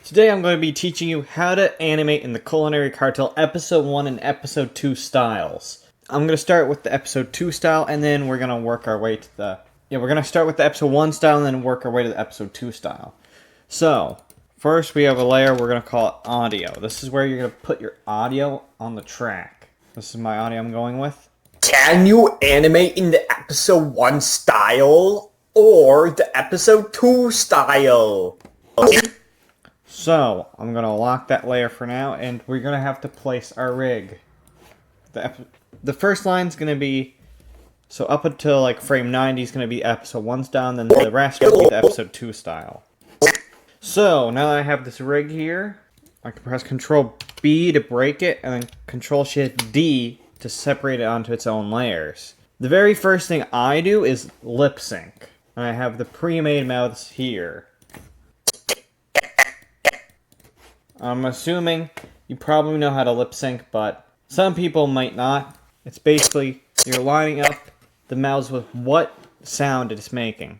Today I'm going to be teaching you how to animate in the Culinary Cartel Episode 1 and Episode 2 styles. I'm going to start with the Episode 2 style, and then we're going to work our way to the... we're going to start with the Episode 1 style, and then work our way to the Episode 2 style. So, first we have a layer we're going to call it audio. This is where you're going to put your audio on the track. This is my audio I'm going with. Can you animate in the Episode 1 style or the Episode 2 style? So, I'm going to lock that layer for now, and we're going to have to place our rig. The first line's going to be, so up until like frame 90 is going to be Episode 1 style, and then the rest will be the Episode 2 style. So, now that I have this rig here, I can press Control B to break it, and then Control Shift D to separate it onto its own layers. The very first thing I do is lip sync, and I have the pre-made mouths here. I'm assuming you probably know how to lip sync, but some people might not. It's basically you're lining up the mouths with what sound it's making.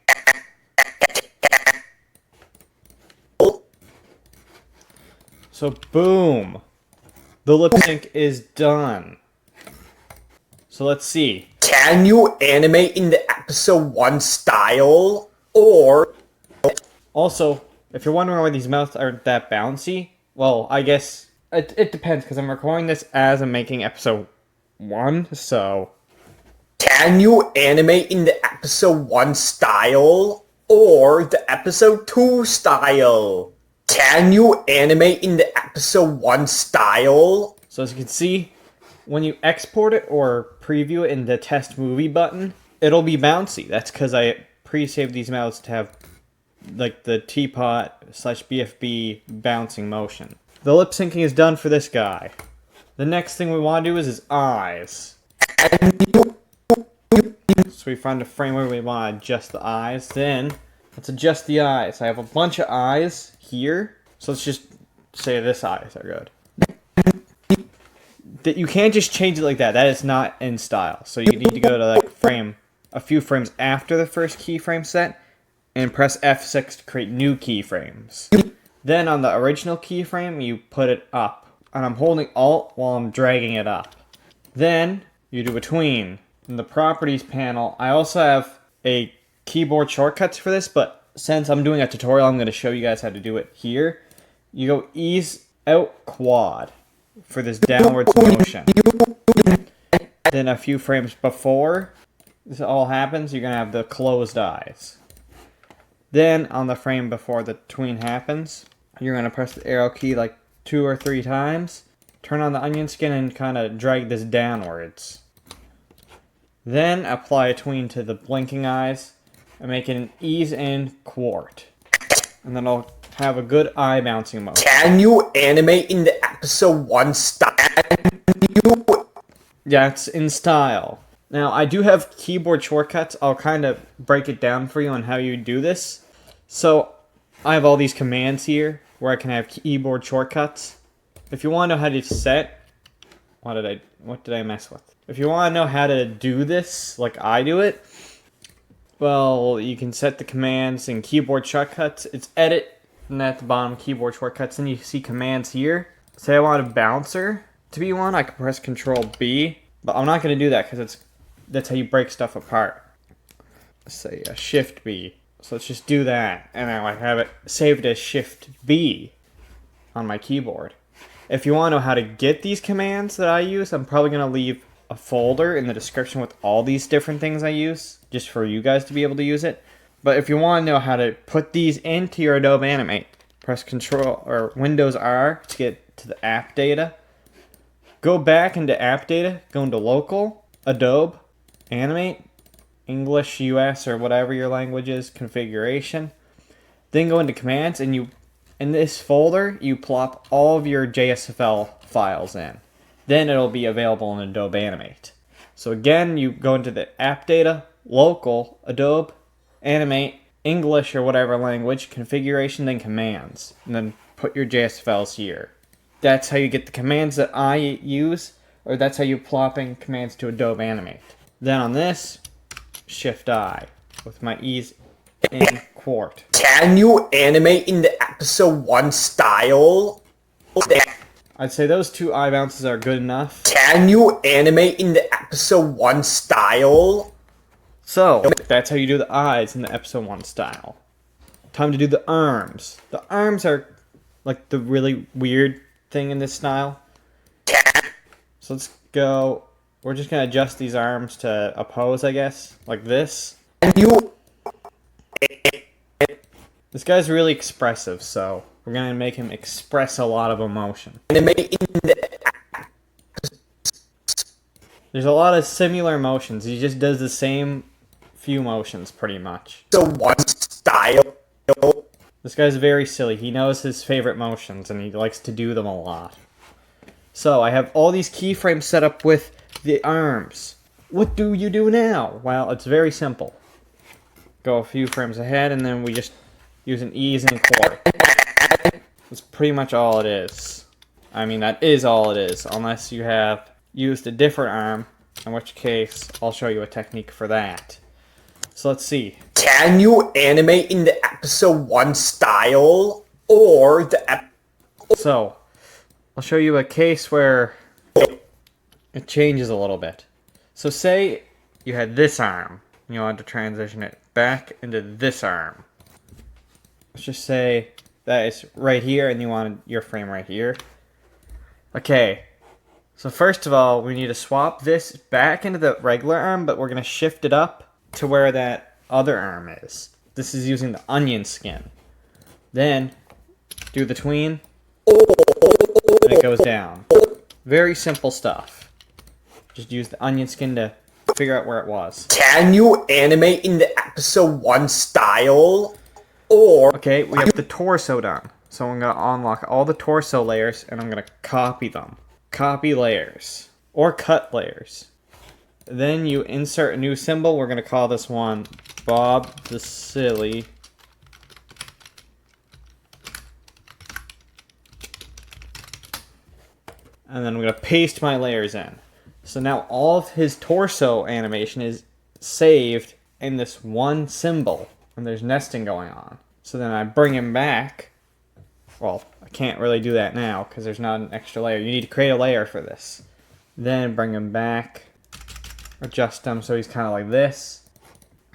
So boom, the lip sync is done. So let's see. Can you animate in the Episode 1 style or... Also, if you're wondering why these mouths aren't that bouncy, well, I guess it depends, because I'm recording this as I'm making Episode 1, so... Can you animate in the Episode 1 style or the Episode 2 style? Can you animate in the Episode 1 style? So as you can see, when you export it or preview it in the test movie button, it'll be bouncy. That's because I pre-saved these mouths to have like the teapot/BFB bouncing motion. The lip syncing is done for this guy. The next thing we want to do is his eyes. So we find a frame where we want to adjust the eyes. Then let's adjust the eyes. I have a bunch of eyes here. So let's just say this eyes are good. That you can't just change it like that. That is not in style. So you need to go to like a few frames after the first keyframe set and press F6 to create new keyframes. Then on the original keyframe, you put it up. And I'm holding Alt while I'm dragging it up. Then you do between. In the properties panel, I also have a keyboard shortcuts for this, but since I'm doing a tutorial, I'm going to show you guys how to do it here. You go ease out quad for this downwards motion. Then a few frames before this all happens, you're going to have the closed eyes. Then on the frame before the tween happens, you're going to press the arrow key like 2 or 3 times. Turn on the onion skin and kind of drag this downwards. Then apply a tween to the blinking eyes and make it an ease in quart. And then I'll have a good eye bouncing motion. Can you animate in the Episode 1 style? Yeah, it's in style. Now, I do have keyboard shortcuts. I'll kind of break it down for you on how you do this. So, I have all these commands here where I can have keyboard shortcuts. If you want to know how to set... What did I mess with? If you want to know how to do this, like I do it, well, you can set the commands in keyboard shortcuts. It's edit, and at the bottom, keyboard shortcuts. Then you see commands here. Say I want a bouncer to be one, I can press Control B. But I'm not going to do that because that's how you break stuff apart. Let's say a Shift B. So let's just do that. And now I have it saved as Shift B on my keyboard. If you want to know how to get these commands that I use, I'm probably going to leave a folder in the description with all these different things I use, just for you guys to be able to use it. But if you want to know how to put these into your Adobe Animate, press Control or Windows R to get to the app data. Go back into app data, go into local, Adobe, Animate, English, US, or whatever your language is, configuration. Then go into commands, and in this folder, you plop all of your JSFL files in. Then it'll be available in Adobe Animate. So again, you go into the app data, local, Adobe, Animate, English or whatever language, configuration, then commands. And then put your JSFLs here. That's how you get the commands that I use, or that's how you're plopping commands to Adobe Animate. Then on this, Shift I with my ease in quart. Can you animate in the episode 1 style? I'd say those 2 eye bounces are good enough. Can you animate in the episode 1 style? So, that's how you do the eyes in the episode 1 style. Time to do the arms. The arms are like the really weird thing in this style. So let's go. We're just going to adjust these arms to a pose, I guess. Like this. Can you This guy's really expressive, so we're going to make him express a lot of emotion. animate in the There's a lot of similar motions. He just does the same few motions, pretty much. episode 1 style? This guy's very silly. He knows his favorite motions, and he likes to do them a lot. So, I have all these keyframes set up with the arms. What do you do now? Well, it's very simple. Go a few frames ahead, and then we just use an ease and chord. That's pretty much all it is. I mean, that is all it is, unless you have used a different arm, in which case, I'll show you a technique for that. So let's see. Can you animate in the episode 1 style? Or the So, I'll show you a case where it changes a little bit. So say you had this arm, and you wanted to transition it back into this arm. Let's just say that it's right here, and you wanted your frame right here. Okay, so first of all, we need to swap this back into the regular arm, but we're going to shift it up to where that other arm is. This is using the onion skin. Then, do the tween, and it goes down. Very simple stuff. Just use the onion skin to figure out where it was. Can you animate in the episode 1 style? Or Okay, we have the torso done. So I'm going to unlock all the torso layers, and I'm going to copy them. Copy layers. Or cut layers. Then you insert a new symbol. We're going to call this one Bob the Silly. And then I'm going to paste my layers in. So now all of his torso animation is saved in this one symbol. And there's nesting going on. So then I bring him back. Well, I can't really do that now because there's not an extra layer. You need to create a layer for this. Then bring him back. Adjust him so he's kind of like this.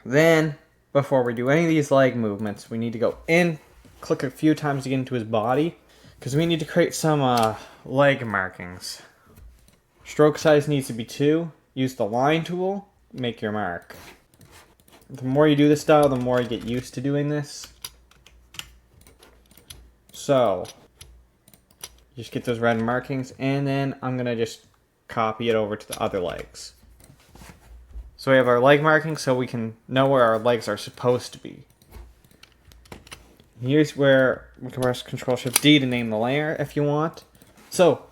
Then, before we do any of these leg movements, we need to go in, click a few times to get into his body. Because we need to create some leg markings. Stroke size needs to be 2. Use the line tool, make your mark. The more you do this style, the more you get used to doing this. So, just get those red markings, and then I'm going to just copy it over to the other legs. So we have our leg markings so we can know where our legs are supposed to be. Here's where we can press Ctrl-Shift-D to name the layer if you want. So,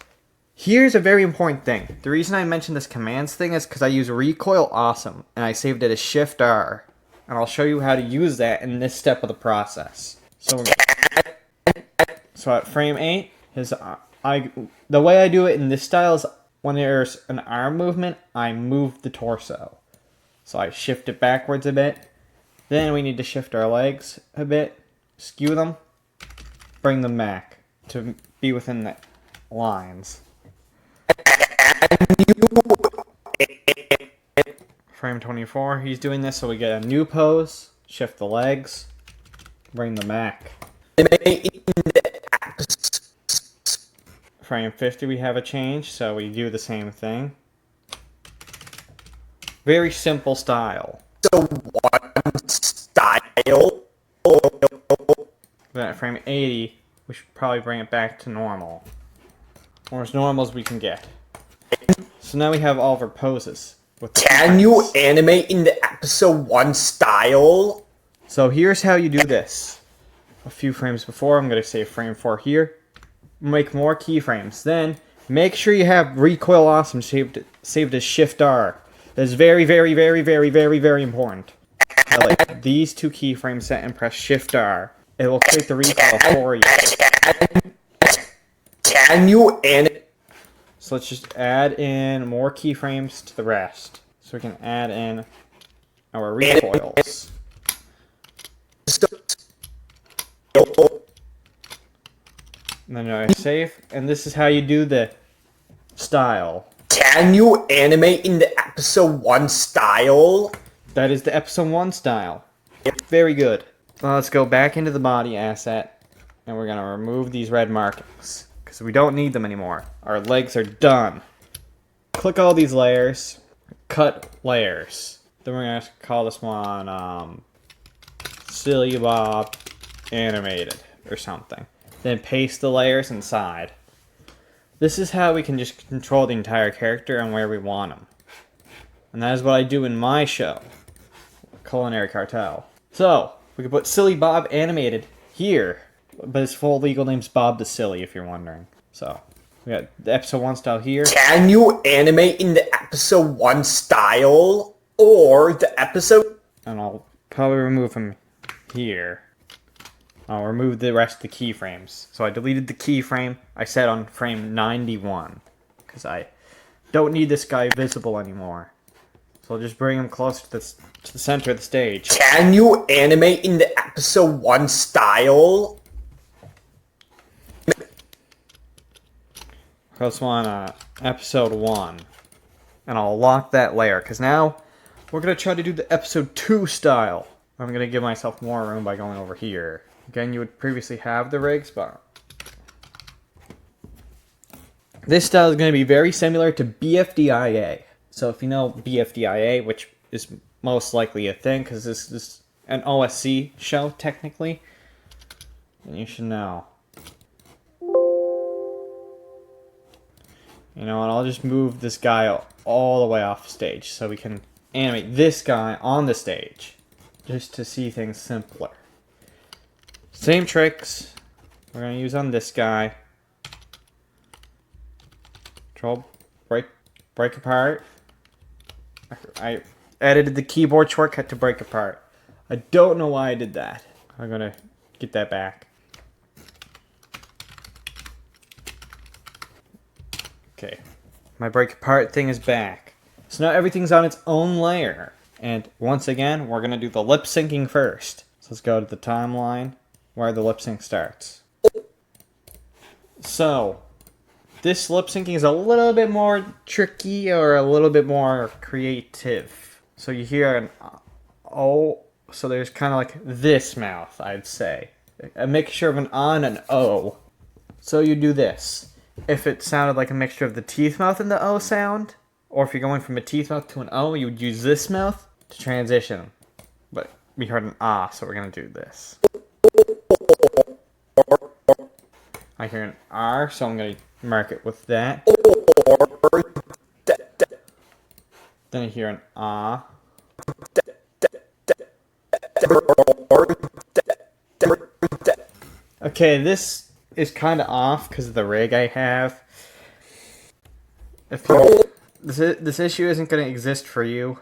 here's a very important thing. The reason I mentioned this commands thing is because I use recoil awesome, and I saved it as Shift-R. And I'll show you how to use that in this step of the process. So at frame 8, the way I do it in this style is when there's an arm movement, I move the torso. So I shift it backwards a bit. Then we need to shift our legs a bit, skew them, bring them back to be within the lines. Frame 24, he's doing this so we get a new pose, shift the legs, bring them back. Frame 50 we have a change, so we do the same thing. Very simple style. so 1 style? Then at frame 80, we should probably bring it back to normal. Or as normal as we can get. So now we have all of our poses. Can you animate in the episode 1 style? So here's how you do this. A few frames before, I'm going to say frame 4 here. Make more keyframes. Then, make sure you have Recoil Awesome saved as Shift-R. That's very, very, very, very, very, very important. I like these 2 keyframes set and press Shift-R. It will create the recoil for you. Can you animate? So let's just add in more keyframes to the rest. So we can add in our recoils. And then I save, and this is how you do the style. Can you animate in the episode 1 style? That is the episode 1 style. Very good. Well, let's go back into the body asset, and we're gonna remove these red markings because we don't need them anymore. Our legs are done. Click all these layers, cut layers. Then we're gonna call this one Silly Bob Animated or something. Then paste the layers inside. This is how we can just control the entire character and where we want them. And that is what I do in my show, Culinary Cartel. So, we can put Silly Bob Animated here, but his full legal name's Bob the Silly, if you're wondering. So, we got the episode 1 style here. Can you animate in the episode 1 style or the episode? And I'll probably remove him here. I'll remove the rest of the keyframes. So I deleted the keyframe I set on frame 91 because I don't need this guy visible anymore. So I'll just bring him closer to the center of the stage. Can you animate in the episode 1 style? This one, episode 1. And I'll lock that layer because now we're going to try to do the episode 2 style. I'm going to give myself more room by going over here. Again, you would previously have the rigs, but this style is going to be very similar to BFDIA. So if you know BFDIA, which is most likely a thing, because this is an OSC show, technically, then you should know. You know what, I'll just move this guy all the way off stage so we can animate this guy on the stage, just to see things simpler. Same tricks we're going to use on this guy. Control, break apart. I edited the keyboard shortcut to break apart. I don't know why I did that. I'm going to get that back. Okay, my break apart thing is back. So now everything's on its own layer. And once again, we're going to do the lip syncing first. So let's go to the timeline where the lip sync starts. So, this lip syncing is a little bit more tricky or a little bit more creative. So you hear an O, so there's kind of like this mouth, I'd say. A mixture of an on and O. So you do this. If it sounded like a mixture of the teeth mouth and the O sound, or if you're going from a teeth mouth to an O, you would use this mouth to transition. But we heard an ah, so we're going to do this. I hear an R, so I'm going to mark it with that. Then I hear an ah. Okay, this is kind of off because of the rig I have. If you, this issue isn't going to exist for you.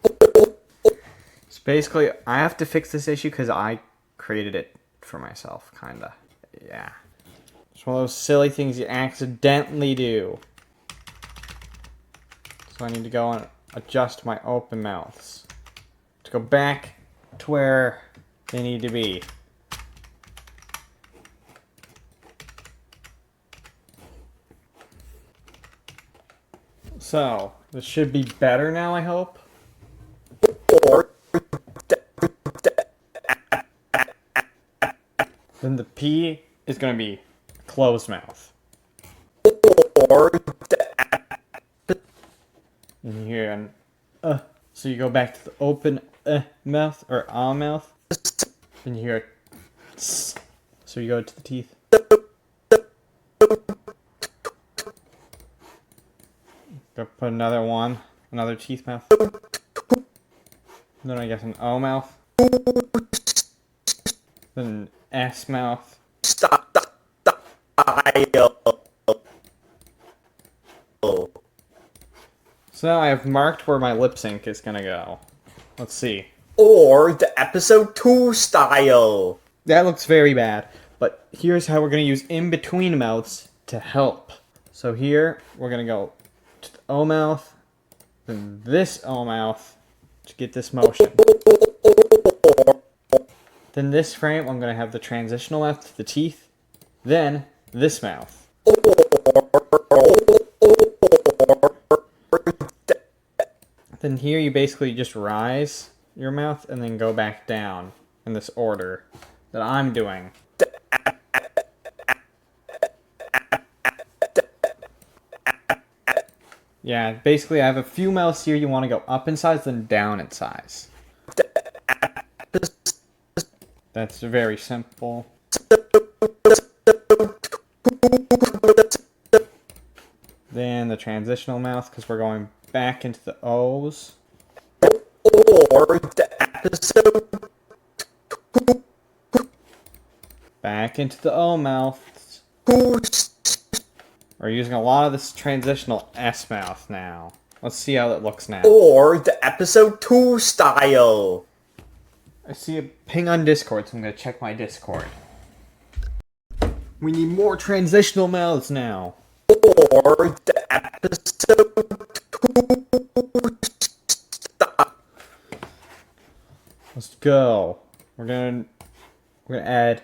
So basically, I have to fix this issue because I created it for myself, kind of. Yeah. It's one of those silly things you accidentally do. So I need to go and adjust my open mouths to go back to where they need to be. So, this should be better now, I hope. Then the P is going to be closed mouth. And you hear an so you go back to the open mouth or mouth. And you hear a tss, so you go to the teeth. Go put another one, another teeth mouth. Then I guess an O mouth. Then an S mouth. So now I have marked where my lip sync is gonna go. Let's see. Or the episode 2 style. That looks very bad, but here's how we're gonna use in between mouths to help. So here we're gonna go to the O mouth, then this O mouth to get this motion. Then this frame I'm gonna have the transitional mouth to the teeth, Then this mouth. Then here you basically just rise your mouth and then go back down in this order that I'm doing. Yeah, basically I have a few mouths here you want to go up in size, then down in size. That's very simple. Then the transitional mouth, because we're going back into the O's. Or the episode Back into the O mouths. 2 We're using a lot of this transitional S mouth now. Let's see how it looks now. or the episode 2 style. I see a ping on Discord, so I'm going to check my Discord. We need more transitional mouths now. Or the episode 2 style. Let's go. We're gonna add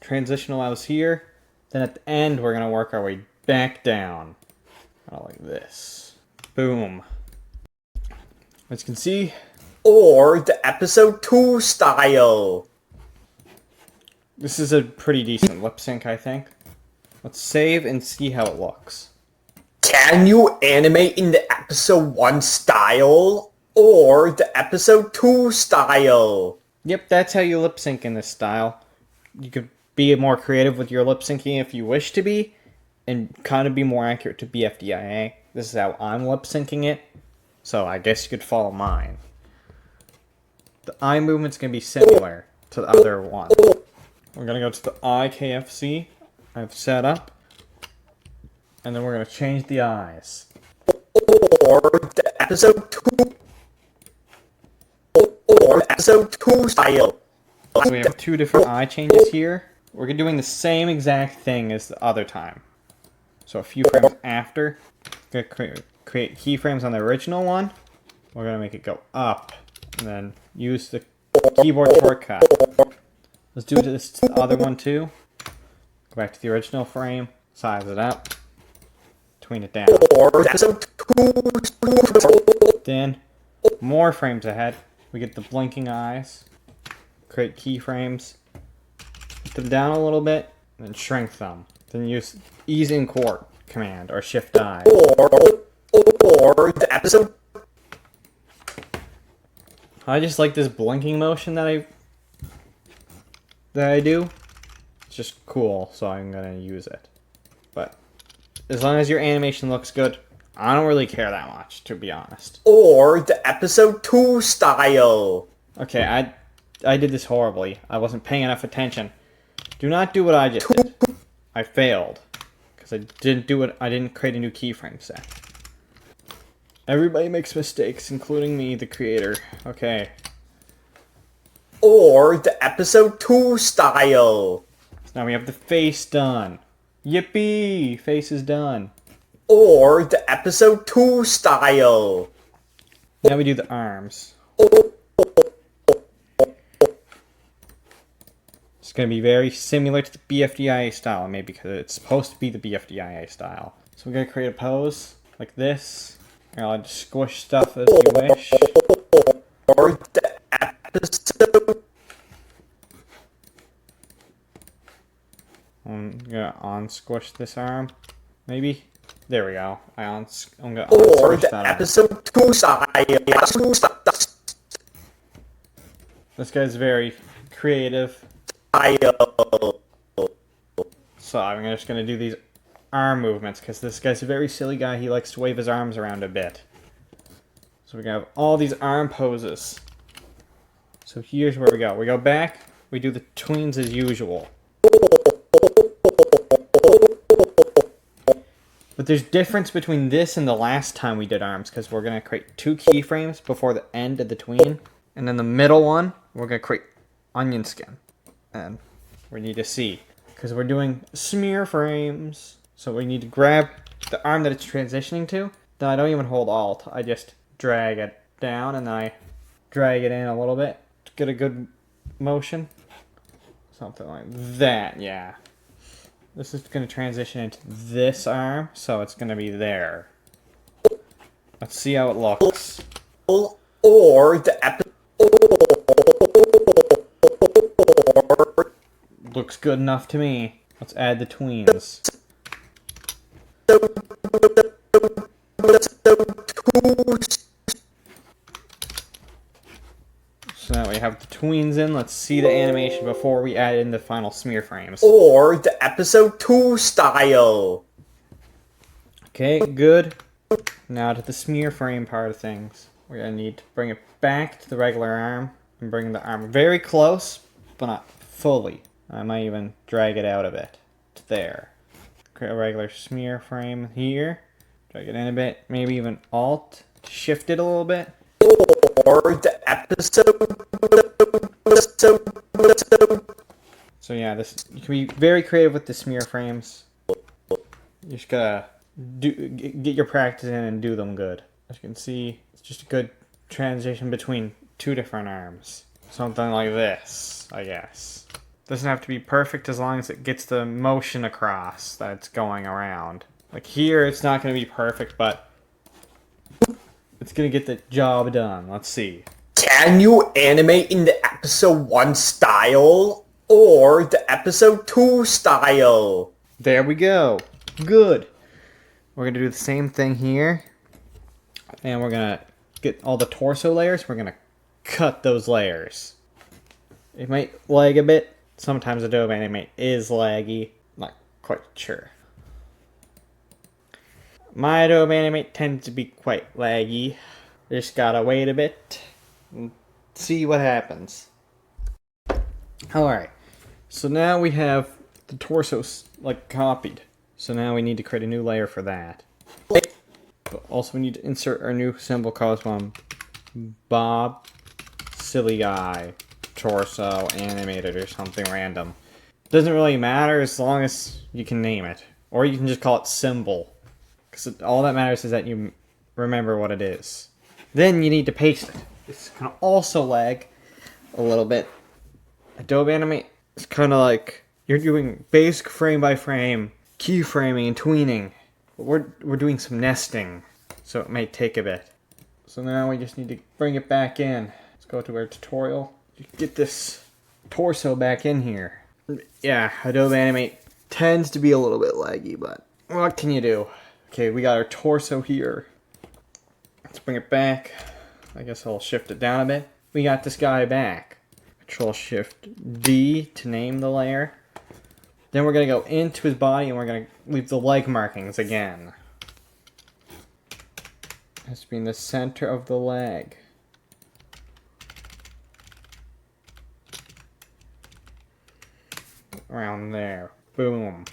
transitional mouths here. Then at the end, we're gonna work our way back down. Like this. Boom. As you can see. Or the episode 2 style. This is a pretty decent lip sync, I think. Let's save and see how it looks. Can you animate in the episode 1 style or the episode 2 style? Yep, that's how you lip sync in this style. You could be more creative with your lip syncing if you wish to be, and kind of be more accurate to BFDIA. This is how I'm lip syncing it, so I guess you could follow mine. The eye movement's going to be similar to the other one. We're going to go to the IKFC I've set up, and then we're going to change the eyes. Or the episode 2 or episode 2 style. So we have two different eye changes here. We're doing the same exact thing as the other time. So a few frames after, we're going to create keyframes on the original one. We're going to make it go up, and then use the keyboard shortcut. Let's do this to the other one too. Go back to the original frame, size it up, tween it down. Or episode 2. Then, more frames ahead, we get the blinking eyes. Create keyframes, put them down a little bit, and then shrink them. Then use ease in court command or shift I. Or the episode. I just like this blinking motion that I do. It's just cool, so I'm gonna use it. But as long as your animation looks good, I don't really care that much, to be honest. Or the episode 2 style. Okay, I did this horribly. I wasn't paying enough attention. Do not do what I just did. I failed. Because I didn't create a new keyframe set. Everybody makes mistakes, including me, the creator. Okay. Or the episode 2 style. So now we have the face done. Yippee! Face is done. Or the episode 2 style. Now we do the arms. It's going to be very similar to the BFDIA style, maybe because it's supposed to be the BFDIA style. So we're going to create a pose like this. And I'll just squish stuff as you wish. Or the episode. I'm going to unsquish this arm. Maybe. There we go. I'm going to unsquish Or the that arm. episode 2 style. This guy's very creative. So I'm just going to do these arm movements because this guy's a very silly guy. He likes to wave his arms around a bit. So we're going to have all these arm poses. So here's where we go. We go back. We do the tweens as usual. But there's difference between this and the last time we did arms because we're going to create two keyframes before the end of the tween. And then the middle one, we're going to create onion skin. And we need to see because we're doing smear frames. So we need to grab the arm that it's transitioning to. Then I don't even hold Alt. I just drag it down and then I drag it in a little bit to get a good motion. Something like that, yeah. This is going to transition into this arm, so it's going to be there. Let's see how it looks. Or the episode. Looks good enough to me. Let's add the tweens. So now we have the tweens in. Let's see the animation before we add in the final smear frames. Or the episode 2 style. Okay, good. Now to the smear frame part of things. We're going to need to bring it back to the regular arm and bring the arm very close, but not fully. I might even drag it out a bit to there. Create a regular smear frame here. Drag it in a bit, maybe even Alt to shift it a little bit. Or the episode. So yeah, this you can be very creative with the smear frames. You just gotta get your practice in and do them good. As you can see, it's just a good transition between two different arms. Something like this, I guess. Doesn't have to be perfect as long as it gets the motion across that it's going around. Like here, it's not going to be perfect, but it's going to get the job done. Let's see. Can you animate in the episode 1 style or the episode 2 style? There we go. Good. We're going to do the same thing here. And we're going to get all the torso layers. We're going to cut those layers. It might lag a bit. Sometimes Adobe Animate is laggy. Not quite sure. My Adobe Animate tends to be quite laggy. Just gotta wait a bit and see what happens. Alright, so now we have the torso like copied. So now we need to create a new layer for that. But also we need to insert our new symbol called Bob Silly Guy Torso Animated or something random. Doesn't really matter as long as you can name it. Or you can just call it symbol. Because all that matters is that you remember what it is. Then you need to paste it. It's going to also lag a little bit. Adobe Animate is kind of like you're doing basic frame by frame keyframing and tweening. But we're doing some nesting, so it may take a bit. So now we just need to bring it back in. Let's go to our tutorial. Get this torso back in here. Yeah, Adobe Animate tends to be a little bit laggy, but what can you do? Okay, we got our torso here. Let's bring it back. I guess I'll shift it down a bit. We got this guy back. Control-Shift-D to name the layer. Then we're going to go into his body and we're going to leave the leg markings again. It has to be in the center of the leg. Around there. Boom.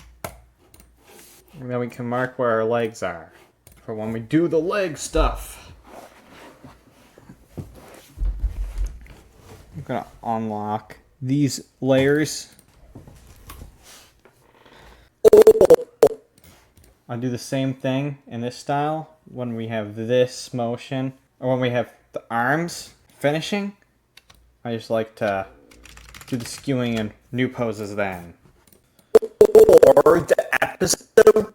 And then we can mark where our legs are for when we do the leg stuff. I'm gonna unlock these layers. I'll do the same thing in this style when we have this motion, or when we have the arms finishing. I just like to do the skewing and new poses then. Or the episode.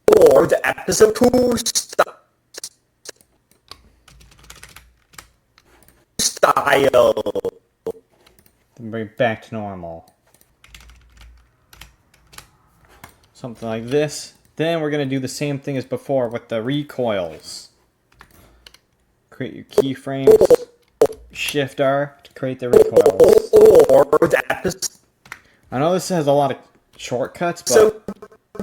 Or the episode 2 style. Then bring it back to normal. Something like this. Then we're going to do the same thing as before with the recoils. Create your keyframes. Shift R to create the recoils. Or the episode. I know this has a lot of shortcuts, but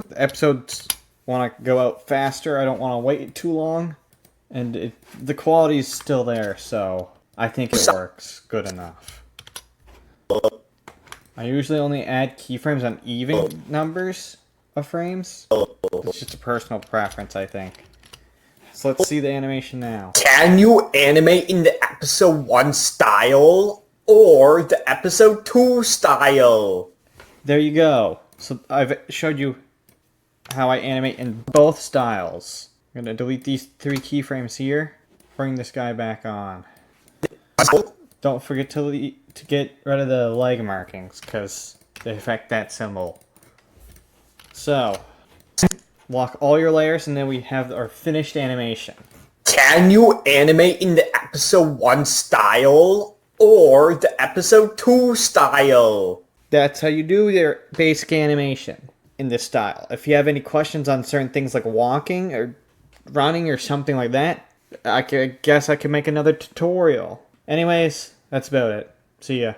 the episodes want to go out faster. I don't want to wait too long. And the quality is still there, so I think it works good enough. I usually only add keyframes on even numbers of frames. It's just a personal preference, I think. So let's see the animation now. Can you animate in the episode 1 style or the episode 2 style? There you go. So I've showed you how I animate in both styles. I'm going to delete these 3 keyframes here. Bring this guy back on. Don't forget to get rid of the leg markings, because they affect that symbol. So, lock all your layers, and then we have our finished animation. Can you animate in the episode 1 style or the episode 2 style? That's how you do your basic animation in this style. If you have any questions on certain things like walking or running or something like that, I guess I can make another tutorial. Anyways, that's about it. See ya.